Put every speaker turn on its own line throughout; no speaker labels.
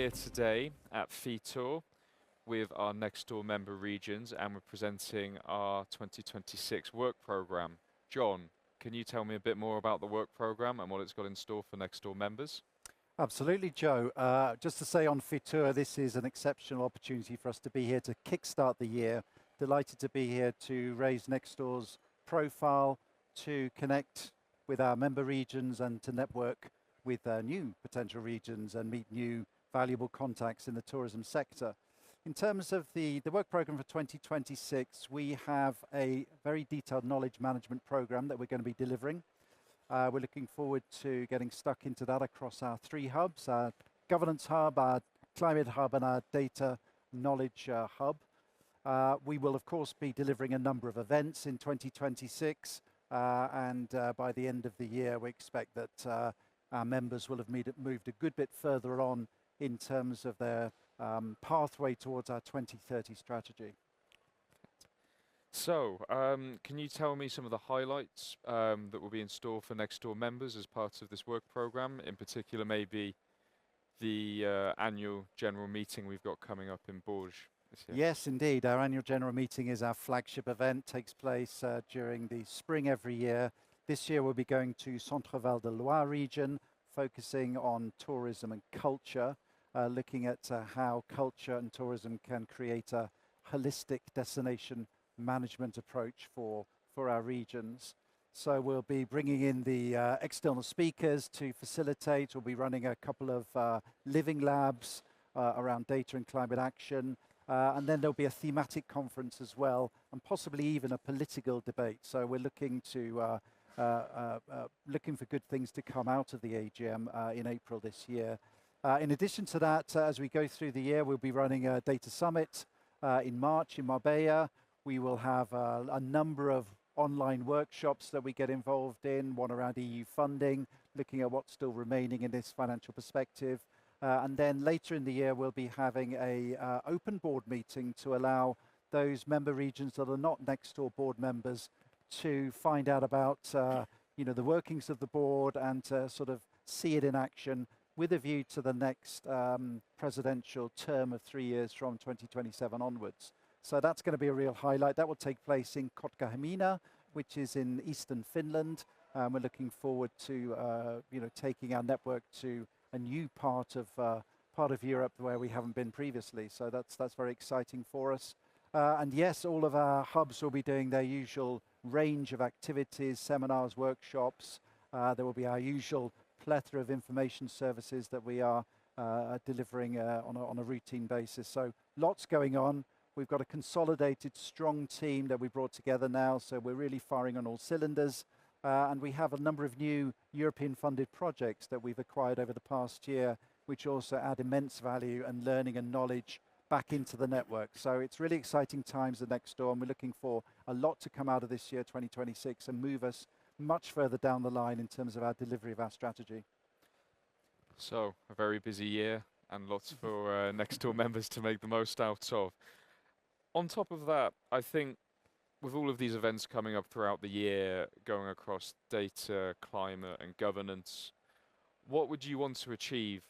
here today at NECSTouR with our NECSTouR member regions, and we're presenting our 2026 work program. John, can you tell me a bit more about the work program and what it's got in store for NECSTouR members?
Absolutely, Joe. Just to say on NECSTouR, this is an exceptional opportunity for us to be here to kickstart the year. Delighted to be here to raise NECSTouR's profile, to connect with our member regions and to network with new potential regions and meet new valuable contacts in the tourism sector. In terms of the work program for 2026, we have a very detailed knowledge management program that we're going to be delivering. We're looking forward to getting stuck into that across our three hubs, our governance hub, our climate hub, and our data knowledge hub. We will, of course, be delivering a number of events in 2026, and by the end of the year, we expect that our members will have moved a good bit further on in terms of their pathway towards our 2030 strategy.
So, can you tell me some of the highlights that will be in store for NECSTouR members as part of this work program? In particular, maybe the annual general meeting we've got coming up in Bourges this year.
Yes, indeed. Our annual general meeting is our flagship event, takes place during the spring every year. This year we'll be going to Centre-Val de Loire region, focusing on tourism and culture, looking at how culture and tourism can create a holistic destination management approach for our regions. So we'll be bringing in the external speakers to facilitate. We'll be running a couple of living labs around data and climate action. And then there'll be a thematic conference as well, and possibly even a political debate. So we're looking to looking for good things to come out of the AGM in April this year. In addition to that, as we go through the year, we'll be running a data summit in March in Marbella. We will have a number of online workshops that we get involved in, one around EU funding, looking at what's still remaining in this financial perspective. And then later in the year, we'll be having a open board meeting to allow those member regions that are not NECSTouR board members to find out about the workings of the board and to sort of see it in action with a view to the next presidential term of 3 years from 2027 onwards. So that's going to be a real highlight. That will take place in Kotka-Hamina, which is in eastern Finland. We're looking forward to taking our network to a new part of Europe where we haven't been previously. So that's very exciting for us. And yes, all of our hubs will be doing their usual range of activities, seminars, workshops. There will be our usual plethora of information services that we are delivering on a routine basis. So lots going on. We've got a consolidated, strong team that we brought together now, so we're really firing on all cylinders. And we have a number of new European-funded projects that we've acquired over the past year, which also add immense value and learning and knowledge back into the network. So it's really exciting times at NECSTouR, and we're looking for a lot to come out of this year, 2026, and move us much further down the line in terms of our delivery of our strategy.
So, a very busy year and lots for NECSTouR members to make the most out of. On top of that, I think with all of these events coming up throughout the year, going across data, climate and governance, what would you want to achieve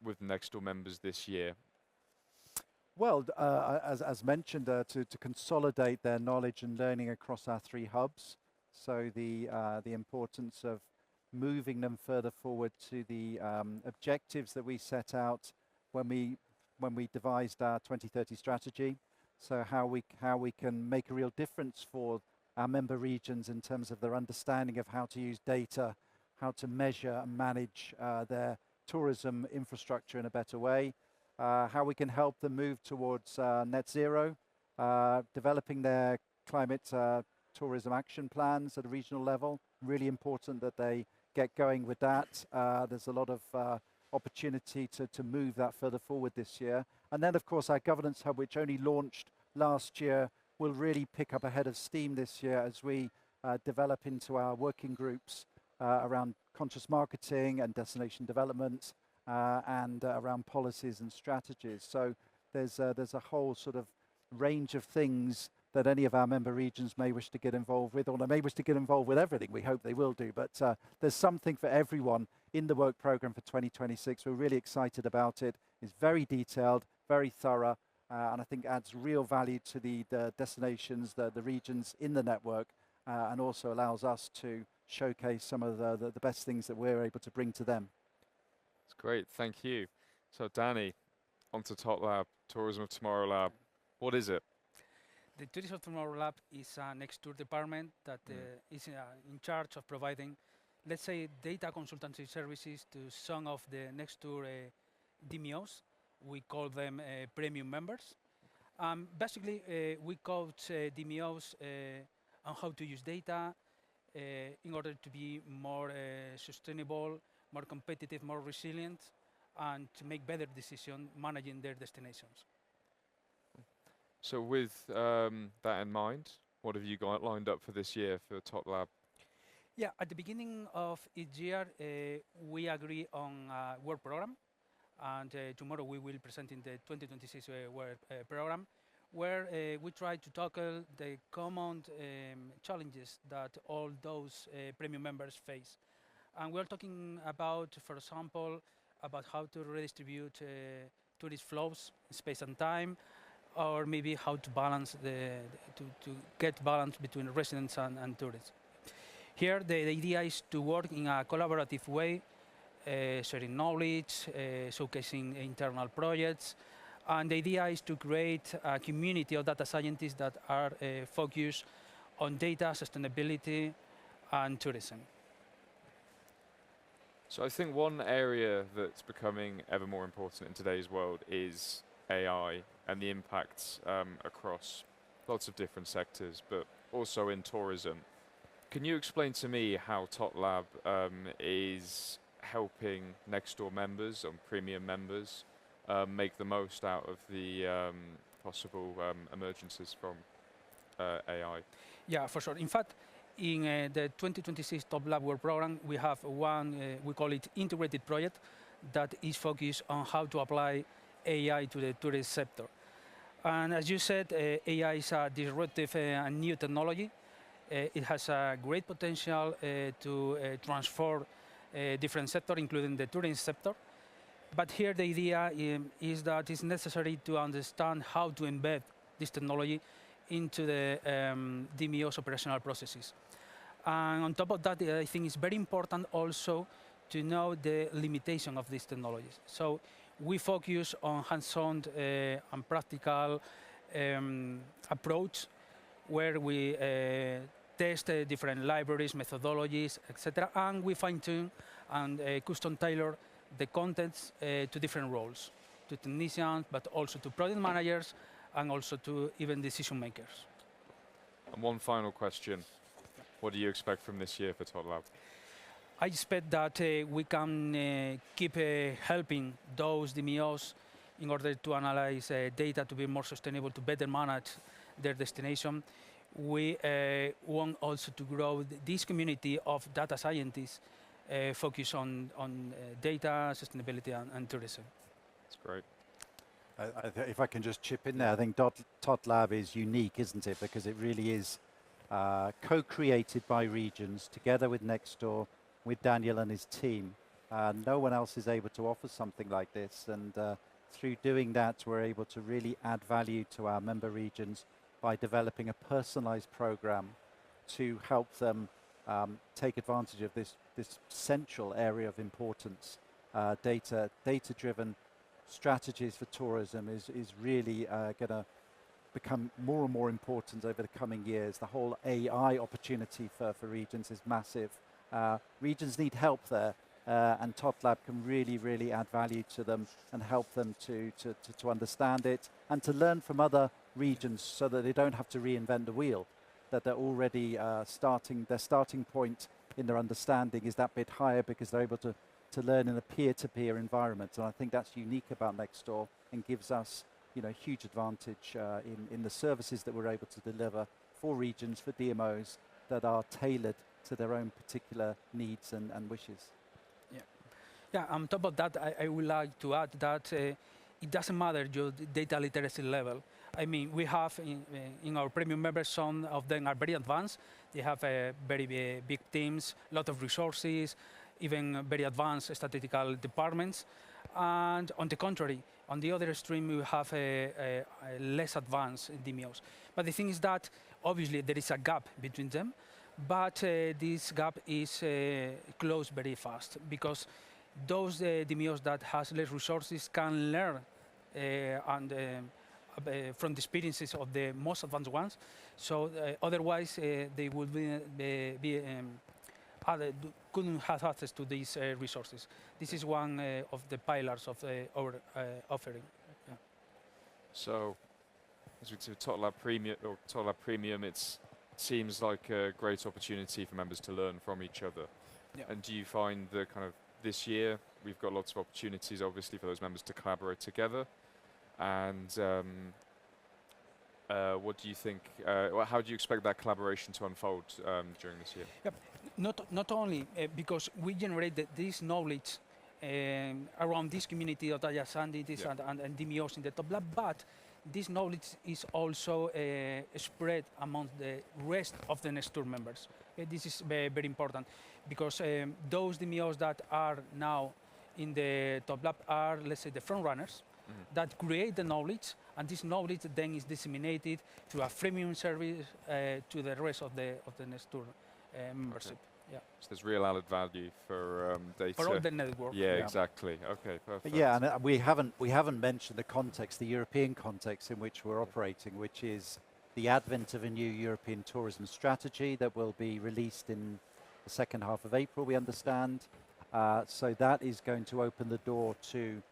with NECSTouR members this year?
Well, as mentioned, to consolidate their knowledge and learning across our three hubs. So the importance of moving them further forward to the objectives that we set out when we devised our 2030 strategy. So how we can make a real difference for our member regions in terms of their understanding of how to use data, how to measure and manage their tourism infrastructure in a better way, how we can help them move towards net zero, developing their climate tourism action plans at a regional level. Really important that they get going with that. There's a lot of opportunity to move that further forward this year. And then, of course, our governance hub, which only launched last year, will really pick up a head of steam this year as we develop into our working groups around conscious marketing and destination development and around policies and strategies. So there's a whole sort of range of things that any of our member regions may wish to get involved with, or they may wish to get involved with everything. We hope they will do, but there's something for everyone in the work program for 2026. We're really excited about it. It's very detailed, very thorough, and I think adds real value to the destinations, the regions in the network, and also allows us to showcase some of the best things that we're able to bring to them.
It's great, thank you. So Danny, onto Top Lab, Tourism of Tomorrow Lab. What is it?
The Tourism of Tomorrow Lab is a NECSTouR department that is in charge of providing, let's say, data consultancy services to some of the NECSTouR DMOs. We call them premium members. Basically, we coach DMOs on how to use data in order to be more sustainable, more competitive, more resilient, and to make better decisions managing their destinations.
So with that in mind, what have you got lined up for this year for Top Lab?
Yeah, at the beginning of each year, we agree on a work program, and tomorrow we will present in the 2026 work program, where we try to tackle the common challenges that all those premium members face. And we're talking about, for example, about how to redistribute tourist flows, space and time, or maybe how to balance to get balance between residents and tourists. Here, the idea is to work in a collaborative way, sharing knowledge, showcasing internal projects, and the idea is to create a community of data scientists that are focused on data, sustainability, and tourism.
So I think one area that's becoming ever more important in today's world is AI and the impacts across lots of different sectors, but also in tourism. Can you explain to me how Top Lab is helping NECSTouR members and premium members make the most out of the possible emergencies from AI?
Yeah, for sure. In fact, in the 2026 Top Lab Work Program, we have one, we call it integrated project, that is focused on how to apply AI to the tourist sector. And as you said, AI is a disruptive and new technology. It has a great potential to transform different sectors, including the tourism sector. But here the idea is that it's necessary to understand how to embed this technology into the DMO's operational processes. And on top of that, I think it's very important also to know the limitation of these technologies. So we focus on hands-on and practical approach, where we test different libraries, methodologies, etc., and we fine-tune and custom tailor the contents to different roles, to technicians, but also to project managers, and also to even decision makers.
And one final question. What do you expect from this year for Top Lab?
I expect that we can keep helping those DMOs in order to analyze data to be more sustainable, to better manage their destination. We want also to grow this community of data scientists focused on data, sustainability, and tourism.
That's great.
If I can just chip in there, I think Top Lab is unique, isn't it? Because it really is co-created by regions together with NECSTouR, with Daniel and his team. No one else is able to offer something like this, and through doing that, we're able to really add value to our member regions by developing a personalized program to help them take advantage of this central area of importance. Data-driven strategies for tourism is really going to become more and more important over the coming years. The whole AI opportunity for regions is massive. Regions need help there, and Top Lab can really add value to them and help them to understand it and to learn from other regions so that they don't have to reinvent the wheel, that they're already their starting point in their understanding is that bit higher because they're able to learn in a peer-to-peer environment. And I think that's unique about NECSTouR and gives us huge advantage in the services that we're able to deliver for regions, for DMOs that are tailored to their own particular needs and wishes.
Yeah, on top of that, I would like to add that it doesn't matter your data literacy level. I mean, we have in our premium members, some of them are very advanced. They have very big teams, a lot of resources, even very advanced statistical departments. And on the contrary, on the other extreme, we have a less advanced DMOs. But the thing is that obviously there is a gap between them, but this gap is closed very fast because those DMOs that has less resources can learn from the experiences of the most advanced ones. So otherwise, they would couldn't have access to these resources. This is one of the pillars of our offering. Yeah.
So, as we do Total Lab Premium, it seems like a great opportunity for members to learn from each other.
Yeah.
And do you find that kind of this year we've got lots of opportunities, obviously, for those members to collaborate together? And what do you think? How do you expect that collaboration to unfold during this year?
Yep. Not only because we generated this knowledge around this community of data scientists and DMOs in the Top Lab, but this knowledge is also spread among the rest of the NECSTouR members. This is very important because those DMOs that are now in the Top Lab are, let's say, the front runners that create the knowledge, and this knowledge then is disseminated through a freemium service to the rest of the NECSTouR membership.
Okay. Yeah. So there's real added value for data.
For all the network.
Yeah, exactly. Okay, perfect.
Yeah, and we haven't mentioned the context, the European context in which we're operating, which is the advent of a new European tourism strategy that will be released in the second half of April, we understand. So that is going to open the door to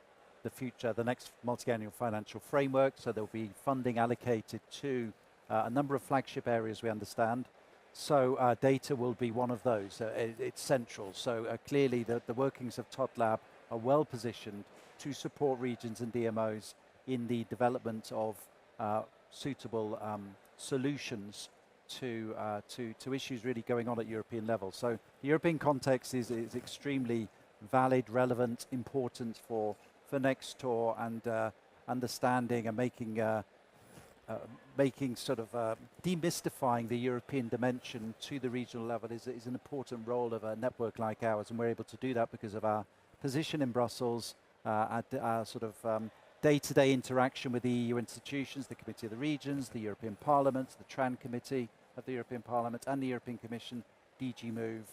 the future, the next multi-annual financial framework. So there'll be funding allocated to a number of flagship areas, we understand. So data will be one of those. It's central. So clearly the workings of Tot Lab are well positioned to support regions and DMOs in the development of suitable solutions to issues really going on at European level. So the European context is extremely valid, relevant, important for NECSTouR, and understanding and making sort of demystifying the European dimension to the regional level is an important role of a network like ours, and we're able to do that because of our position in Brussels, our sort of day-to-day interaction with the EU institutions, the Committee of the Regions, the European Parliament, the TRAN Committee of the European Parliament, and the European Commission, DG Move,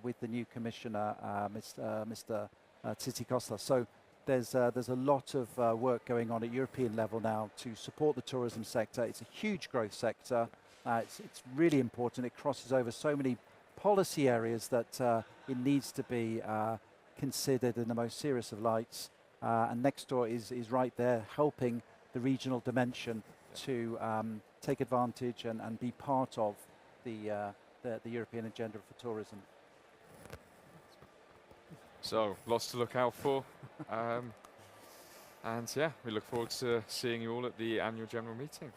with the new Commissioner, Mr. Tsitsicosta. So there's a lot of work going on at European level now to support the tourism sector. It's a huge growth sector. It's really important. It crosses over so many policy areas that it needs to be considered in the most serious of lights. And NECSTouR is right there helping the regional dimension to take advantage and be part of the European agenda for tourism.
So lots to look out for. And yeah, we look forward to seeing you all at the annual general meeting.